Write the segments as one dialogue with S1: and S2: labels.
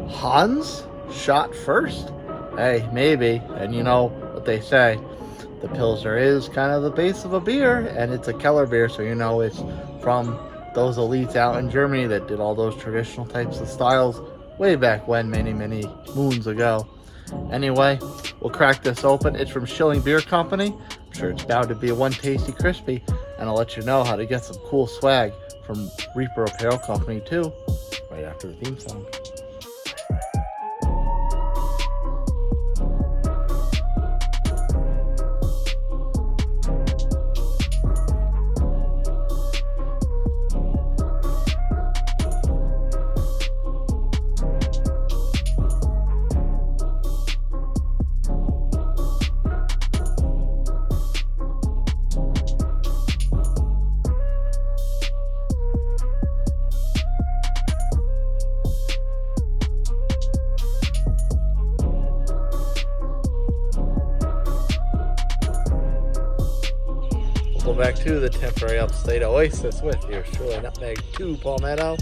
S1: Hans shot first? Hey, maybe. And you know what they say, the Pilsner is kind of the base of a beer, and it's a Keller beer, so you know it's from those elites out in Germany that did all those traditional types of styles way back when, many, many moons ago. Anyway, we'll crack this open. It's from Schilling Beer Company. I'm sure it's bound to be a one tasty crispy, and I'll let you know how to get some cool swag from RateBeer Apparel Company too, right after the theme song. Go back to the temporary upstate oasis with yours truly, Nutmeg 2 Palmetto.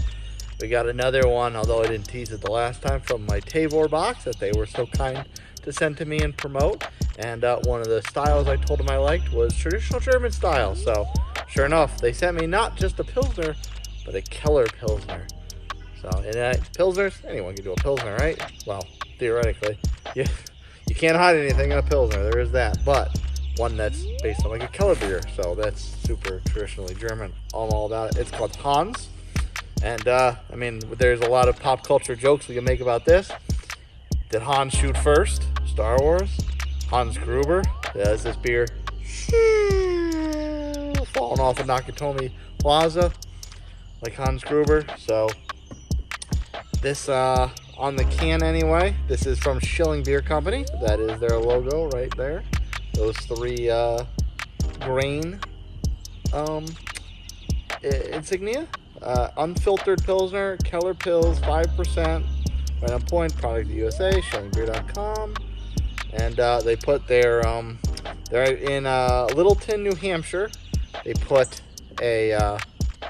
S1: We got another one, although I didn't tease it the last time, from my Tavour box that they were so kind to send to me and promote. And one of the styles I told them I liked was traditional German style. So sure enough, they sent me not just a Pilsner, but a Keller Pilsner. So, and Pilsners, anyone can do a Pilsner, right? Well, theoretically. You can't hide anything in a Pilsner, there is that. But one that's based on like a Kellerbier, so that's super traditionally German. I'm all about it. It's called Hanse, and I mean, there's a lot of pop culture jokes we can make about this. Did Hans shoot first? Star Wars. Hans Gruber does this beer falling off of Nakatomi Plaza like Hans Gruber. So this on the can anyway. This is from Schilling Beer Company. That is their logo right there. Those three grain insignia. Unfiltered Pilsner, Keller Pils, 5%, right on point, product USA, shillingbeer.com. And they put they're in Littleton, New Hampshire. They put a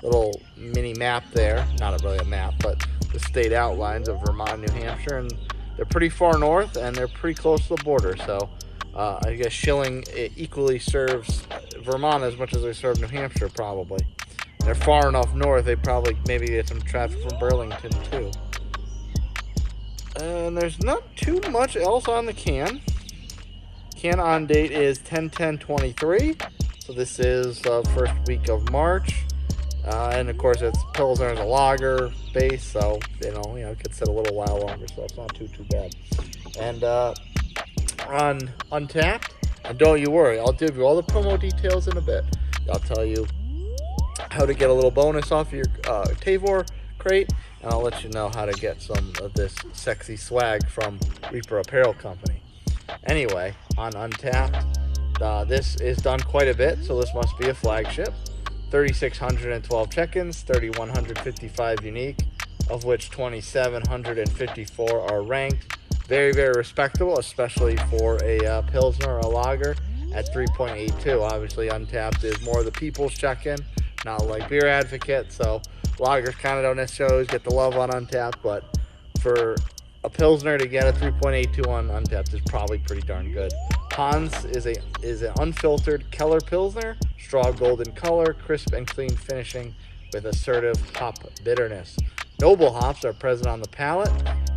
S1: little mini map there. Not really a map, but the state outlines of Vermont, New Hampshire. And they're pretty far north, and they're pretty close to the border. So I guess Schilling equally serves Vermont as much as they serve New Hampshire, probably. And they're far enough north, they probably maybe get some traffic from Burlington, too. And there's not too much else on the can. Can on date is 10/10/23. So this is the first week of March. And of course, it's Pilsner as a lager base, so you know it could sit a little while longer, so it's not too bad. And on Untappd, and don't you worry, I'll give you all the promo details in a bit. I'll tell you how to get a little bonus off of your Tavour crate, and I'll let you know how to get some of this sexy swag from RateBeer Apparel Company. Anyway, on Untappd, this is done quite a bit, so this must be a flagship. 3,612 check-ins, 3,155 unique, of which 2,754 are ranked. Very, very respectable, especially for a Pilsner or a lager at 3.82. Obviously, Untappd is more of the people's check-in, not like Beer Advocate, so lagers kind of don't necessarily get the love on Untappd, but for a Pilsner to get a 3.82 on Untappd is probably pretty darn good. Hans is an unfiltered Keller Pilsner, straw golden color, crisp and clean finishing with assertive hop bitterness. Noble hops are present on the palate.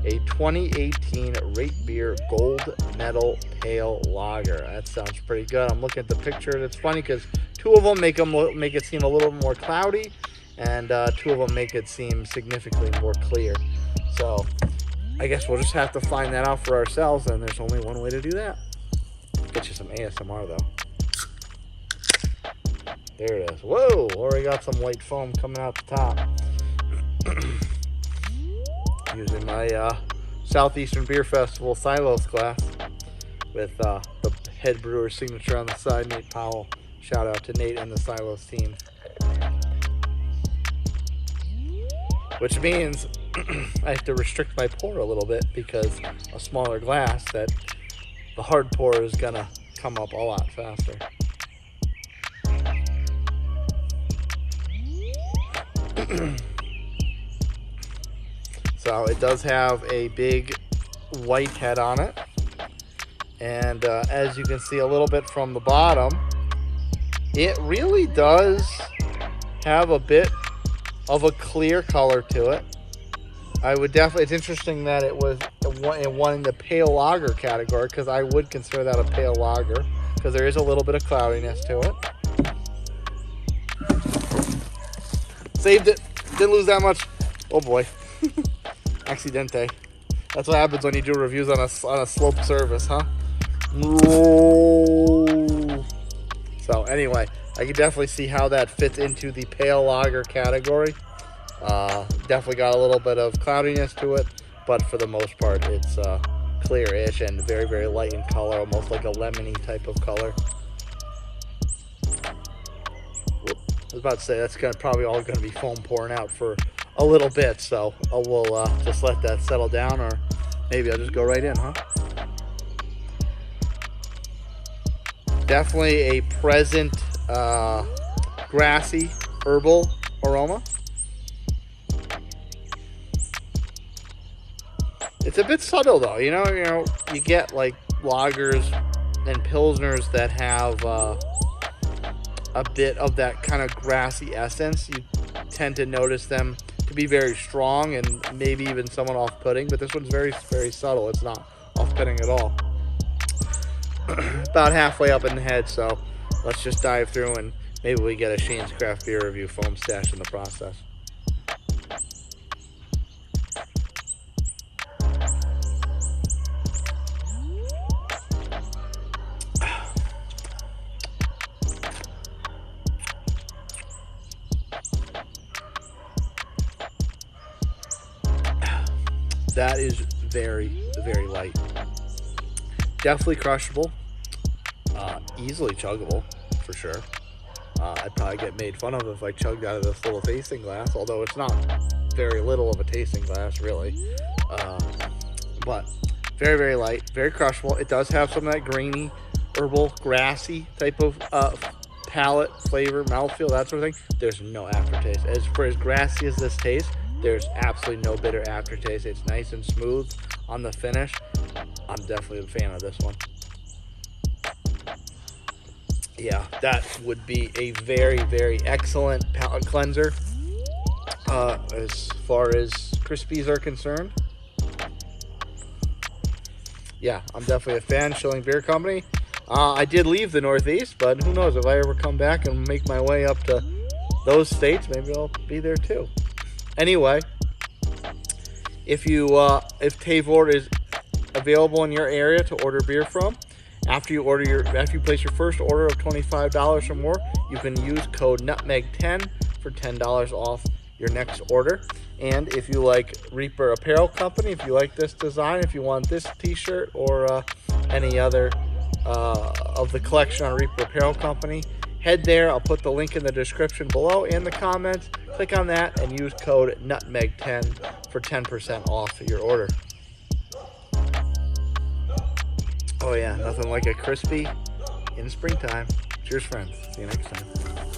S1: A 2018 RateBeer Gold Medal Pale Lager. That sounds pretty good. I'm looking at the picture. It's funny because two of them make it seem a little more cloudy, and two of them make it seem significantly more clear. So I guess we'll just have to find that out for ourselves, and there's only one way to do that. Get you some ASMR though. There it is. Whoa! Already got some white foam coming out the top. Using my Southeastern Beer Festival Silos glass with the head brewer's signature on the side, Nate Powell. Shout out to Nate and the Silos team. Which means I have to restrict my pour a little bit because a smaller glass, that the hard pour is gonna come up a lot faster. So it does have a big white head on it. And as you can see a little bit from the bottom, it really does have a bit of a clear color to it. I would definitely, it's interesting that it was one in the pale lager category, because I would consider that a pale lager, because there is a little bit of cloudiness to it. Saved it. Didn't lose that much. Oh boy. Accidente. That's what happens when you do reviews on a sloped surface, huh? So anyway, I can definitely see how that fits into the pale lager category. Definitely got a little bit of cloudiness to it, but for the most part, it's clearish and very, very light in color, almost like a lemony type of color. I was about to say that's probably all going to be foam pouring out for a little bit, so we'll just let that settle down, or maybe I'll just go right in, huh? Definitely a present grassy, herbal aroma. It's a bit subtle though, you know, you get like lagers and pilsners that have a bit of that kind of grassy essence. You tend to notice them to be very strong and maybe even somewhat off-putting, but this one's very, very subtle. It's not off-putting at all. About halfway up in the head, so let's just dive through and maybe we get a Shane's Craft Beer Review foam stash in the process. That is very, very light. Definitely crushable. Easily chuggable, for sure. I'd probably get made fun of if I chugged out of this little tasting glass, although it's not very little of a tasting glass, really. But very, very light, very crushable. It does have some of that grainy, herbal, grassy type of palate, flavor, mouthfeel, that sort of thing. There's no aftertaste. As for as grassy as this tastes, there's absolutely no bitter aftertaste. It's nice and smooth on the finish. I'm definitely a fan of this one. Yeah, that would be a very, very excellent palate cleanser as far as Crispies are concerned. Yeah, I'm definitely a fan. Schilling Beer Company. I did leave the Northeast, but who knows, if I ever come back and make my way up to those states, maybe I'll be there too. Anyway, if Tavour is available in your area to order beer from, after you place your first order of $25 or more, you can use code NUTMEG10 for $10 off your next order. And if you like RateBeer Apparel Company, if you like this design, if you want this t-shirt or any other of the collection on RateBeer Apparel Company, head there. I'll put the link in the description below and the comments. Click on that and use code NUTMEG10 for 10% off your order. Oh yeah, nothing like a crispy in springtime. Cheers, friends. See you next time.